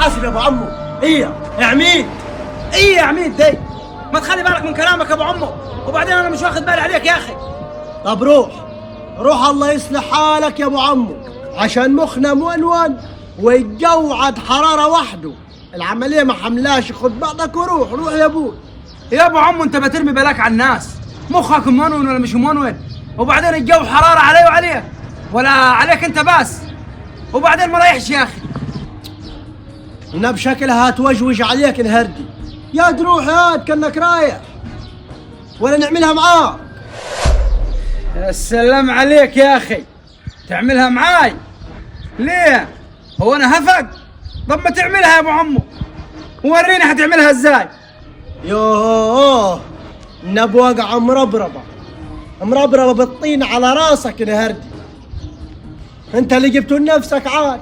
تحاسب يا ابو عمو. ايه يا عميد، ايه يا عميد دي؟ ما تخلي بالك من كلامك يا ابو عمو، وبعدين انا مش واخد بالي عليك يا اخي. طب روح روح، الله يصلح حالك يا ابو عمو، عشان مخنا مونون ويتجوعد حراره وحده. العمليه ما حملاش، خد بعضك وروح. روح يا ابوي. يا ابو عمو انت بترمي بالك على الناس، مخك مونون ولا مش مونون؟ وبعدين الجو حراره علي وعليك، ولا عليك انت بس؟ وبعدين ما رايحش يا اخي. انا بشكلها هتوجوج عليك الهردي. يا تروح يا كانك رايح، ولا نعملها معاك؟ يا سلام عليك يا اخي، تعملها معاي ليه؟ هو انا هفق؟ طب ما تعملها يا ابو عمو، وريني هتعملها ازاي. يوه نبوقع مربربه مربربه بالطين على راسك الهردي. انت اللي جبته لنفسك عاد.